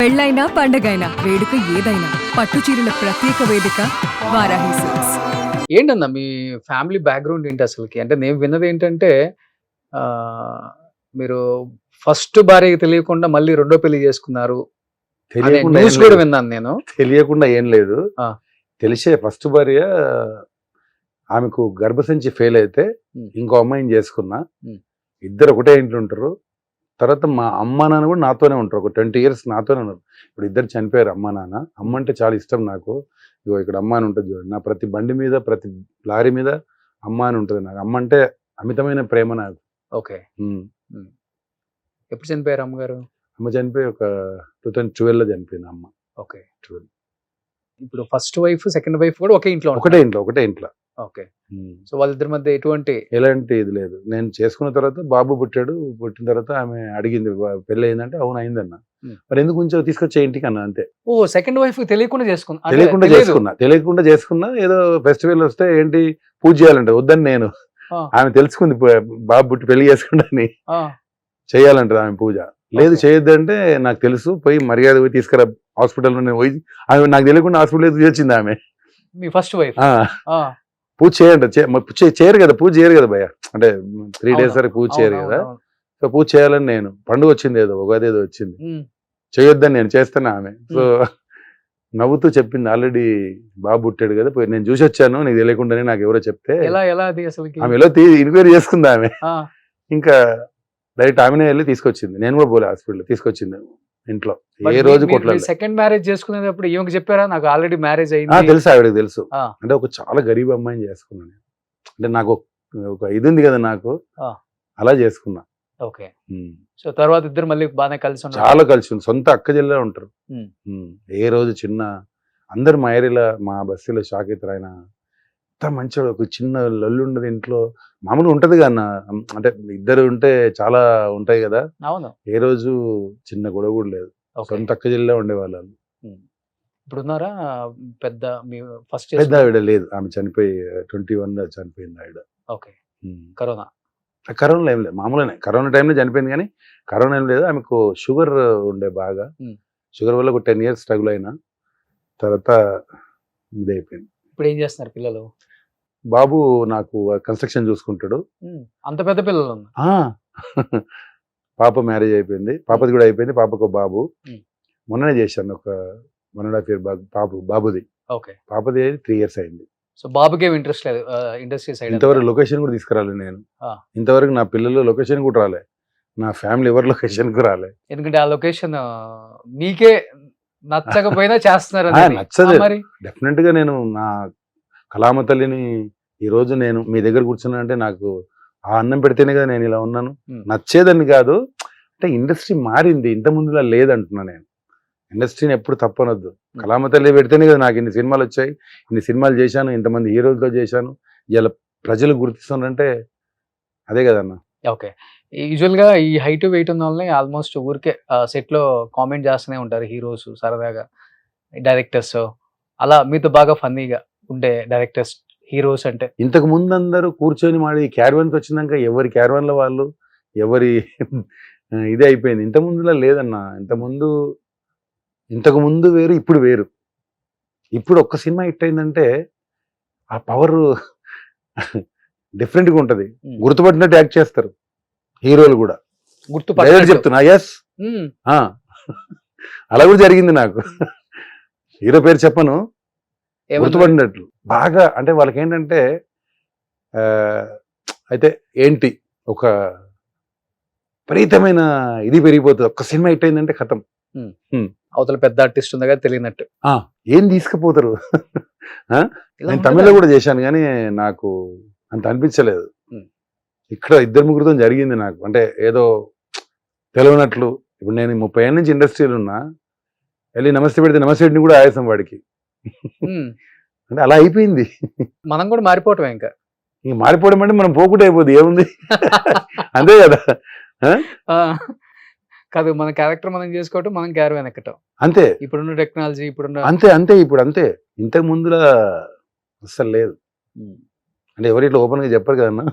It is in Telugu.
పెళ్ళైనా పండగైనా వేడుక ఏదైనా పట్టు చీరల ప్రత్యేక వేదిక వారాహి సిల్క్స్. ఏంటన్నా మీ ఫ్యామిలీ బ్యాక్‌గ్రౌండ్ ఏంటి అసలకి? అంటే నేను విన్నది ఏంటంటే మీరు ఫస్ట్ భార్యకి తెలియకుండా మళ్ళీ రెండో పెళ్లి చేసుకున్నారు అనే తెలియకుండా ఏం న్యూస్ కూడా లేదు. విన్నాను నేను. తెలియకుండా ఏం లేదు. ఆ. తెలిసే ఫస్ట్ భార్య ఆమెకు గర్భసంచి ఫెయిల్ అయితే ఇంకో అమ్మాయిని చేసుకున్నా. ఇద్దరు ఒకటే ఇంట్లో ఉంటారు. తర్వాత మా అమ్మ నాన్న కూడా నాతోనే ఉంటారు. ఒక 20 years నాతోనే ఉన్నారు. ఇప్పుడు ఇద్దరు చనిపోయారు అమ్మ నాన్న. అమ్మ అంటే చాలా ఇష్టం నాకు. ఇగో ఇక్కడ అమ్మ అని ఉంటుంది చూడండి. నా ప్రతి బండి మీద ప్రతి లారీ మీద అమ్మ అని ఉంటుంది నాకు. అమ్మ అంటే అమితమైన ప్రేమ నాకు. ఓకే. ఎప్పుడు చనిపోయారు అమ్మగారు? అమ్మ చనిపోయి ఒక 2012లో చనిపోయింది అమ్మ. ఓకే. ఇప్పుడు ఫస్ట్ వైఫ్ సెకండ్ వైఫ్ కూడా ఒకే ఇంట్లో ఒకటే ఇంట్లో. ఓకే. సో వాళ్ళిద్దరి మధ్య ఎటువంటి ఎలాంటి ఇది లేదు. నేను చేసుకున్న తర్వాత బాబు పుట్టాడు. పుట్టిన తర్వాత ఆమె అడిగింది పెళ్ళి అయిందంటే అవును అయిందన్న. మరి ఎందుకు కొంచెం తీసుకొచ్చే ఇంటికి అన్న అంతే. ఓ సెకండ్ వైఫ్ తెలియకుండా చేసుకున్నా. తెలియకుండా చేసుకున్నా. ఏదో ఫెస్టివల్ వస్తే ఏంటి పూజ చేయాలంటే వద్దని నేను. ఆమె తెలుసుకుంది బాబు పుట్టి పెళ్లి చేసుకుంటాని చేయాలంటది ఆమె పూజ. లేదు చేయొద్దంటే నాకు తెలుసు పోయి మర్యాద పోయి తీసుకురా హాస్పిటల్లో. నేను పోయి ఆమె నాకు తెలియకుండా హాస్పిటల్ తీసుకొచ్చింది ఆమె. మీ ఫస్ట్ వైఫ్ పూజ చేయండి. చేయరు కదా, పూజ చేయరు కదా భయ. అంటే 3 days వరకు పూజ చేయరు కదా. సో పూజ చేయాలని నేను. పండుగ వచ్చింది ఏదో ఉగాది ఏదో వచ్చింది. చేయొద్దని నేను చేస్తాను ఆమె. సో నవ్వుతూ చెప్పింది ఆల్రెడీ బాబు పుట్టాడు కదా పోయి నేను చూసి వచ్చాను నీకు తెలియకుండానే నాకు ఎవరో చెప్తే. ఆమె ఎలా ఎంక్వైరీ చేసుకుంది ఆమె. ఇంకా డైరెక్ట్ ఆమెనే వెళ్ళి తీసుకొచ్చింది. నేను కూడా పోలే హాస్పిటల్ తీసుకొచ్చింది ఇంట్లో. ఏ రోజు కొట్లాలి. సెకండ్ మ్యారేజ్ చేసుకునేటప్పుడు ఈమెకి చెప్పారా నాకు ఆల్రెడీ మ్యారేజ్ అయింది? తెలుసు, ఆవిడకి తెలుసు. అంటే ఒక చాలా గరీబ్ అమ్మాయిని చేసుకున్నాను. అంటే నాకు ఒక ఇది ఉంది కదా నాకు, అలా చేసుకున్నా. ఓకే. సో తర్వాత ఇద్దరు మళ్ళీ బాగానే కలిసి ఉన్నారు. చాలా కలిసి ఉంది. సొంత అక్క చెల్లె ఉంటారు. ఏ రోజు చిన్న అందరు మా ఏరియాలో మా బస్తీలో షాక్ అవుతారు. ఆయన అంత మంచివాడు. ఒక చిన్న లొల్లు ఉండదు ఇంట్లో. మామూలుగా ఉంటది కదా అంటే ఇద్దరు ఉంటే చాలా ఉంటాయి కదా. అవును. ఏ రోజు చిన్న గొడవ కూడా లేదు. సొంత అక్క చెల్లె ఉండేవాళ్ళు. ఇప్పుడు ఉన్నారా పెద్ద ఫస్ట్ పెద్ద ఆవిడ లేదు, ఆమె చనిపోయి 21లో చనిపోయింది ఆవిడ. ఓకే. కరోనాలో ఏం లేదు, మామూలుగానే కరోనా టైంలో చనిపోయింది. కానీ కరోనా ఏం లేదు. ఆమెకు షుగర్ ఉండే బాగా. షుగర్ వల్ల ఒక 10 years స్ట్రగుల్ అయినా తర్వాత ఇదైపోయింది. ఇప్పుడు ఏం చేస్తున్నారు పిల్లలు? బాబు నాకు కన్స్ట్రక్షన్ చూసుకుంటాడు. అంత పెద్ద పిల్లలు? పాప మ్యారేజ్ అయిపోయింది, పాపది కూడా అయిపోయింది. పాపకు బాబు మొన్ననే చేశాను ఒక 1.5 year బాబుది. ఓకే. పాపది 3 years అయింది. సో బాబుకి ఏమి ఇంట్రెస్ట్ లేదు ఇండస్ట్రీ సైడ్? ఇంతవరకు లొకేషన్ కూడా తీసుకురాలే నేను. ఇంతవరకు నా పిల్లలు లొకేషన్ కూడా రాలే. నా ఫ్యామిలీ ఎవరు లొకేషన్ కు రాలే. ఎందుకంటే ఆ లొకేషన్ మీకే నచ్చకపోయినా చేస్తున్నారు. నచ్చదు డెఫినెట్ గా. నేను నా కళామ తల్లిని ఈ రోజు నేను మీ దగ్గర కూర్చున్నా అంటే నాకు ఆ అన్నం పెడితేనే కదా నేను ఇలా ఉన్నాను. నచ్చేదని కాదు, అంటే ఇండస్ట్రీ మారింది, ఇంత ముందులా లేదంటున్నా నేను. ఇండస్ట్రీని ఎప్పుడు తప్పనొద్దు. కళామ తల్లి పెడితేనే కదా నాకు ఇన్ని సినిమాలు వచ్చాయి, ఇన్ని సినిమాలు చేశాను, ఇంతమంది హీరోలతో చేశాను. ఇలా ప్రజలు గుర్తిస్తున్నారంటే అదే కదన్నా. ఓకే. యూజువల్గా ఈ హైట్ వెయిట్ ఉన్న వాళ్ళని ఆల్మోస్ట్ ఊరికే సెట్ లో కామెంట్ చేస్తూనే ఉంటారు హీరోస్ సరదాగా, డైరెక్టర్స్. అలా మీతో బాగా ఫన్నీగా ఉండే డైరెక్టర్స్ హీరోస్ అంటే? ఇంతకు ముందు అందరూ కూర్చొని మాడి క్యారవాన్కి వచ్చినాక ఎవరి క్యారవాన్ల వాళ్ళు ఎవరి ఇదే అయిపోయింది. ఇంత ముందులా లేదన్నా. ఇంతకు ముందు వేరు, ఇప్పుడు వేరు. ఇప్పుడు ఒక్క సినిమా హిట్ అయిందంటే ఆ పవర్ డిఫరెంట్గా ఉంటది. గుర్తుపట్టినట్టు యాక్ట్ చేస్తారు హీరోలు కూడా. చెప్తున్నా. ఎస్, అలా కూడా జరిగింది నాకు. హీరో పేరు చెప్పను, గుర్తుపడినట్లు బాగా. అంటే వాళ్ళకి ఏంటంటే అయితే ఏంటి ఒక విపరీతమైన ఇది పెరిగిపోతుంది. ఒక్క సినిమా హిట్ అయిందంటే కథం. అవతల పెద్ద ఆర్టిస్ట్ ఉందిగా తెలియనట్టు ఏం తీసుకుపోతారు. నేను తమిళలో కూడా చేశాను కానీ నాకు అంత అనిపించలేదు. ఇక్కడ 2-3 జరిగింది నాకు. అంటే ఏదో తెలియనట్లు. ఇప్పుడు నేను 30 ఏళ్ళ నుంచి ఇండస్ట్రీలో ఉన్నా. వెళ్ళి నమస్తే పెడితే నమస్తే కూడా ఆయాసం వాడికి. అంటే అలా అయిపోయింది. మనం కూడా మారిపోవటం. ఇంకా మారిపోవడం అంటే మనం పోకుండా అయిపోద్ది, ఏముంది. అంతే కదా. కాదు, మన క్యారెక్టర్ మనం చేసుకోవటం, మనం క్యారవాన్ ఎక్కటం అంతే. ఇప్పుడున్న టెక్నాలజీ అంతే ఇప్పుడు అంతే. ఇంతకు ముందులా అస్సలు లేదు. అంటే ఎవరు ఇట్లా ఓపెన్ గా చెప్పరు కదన్నా.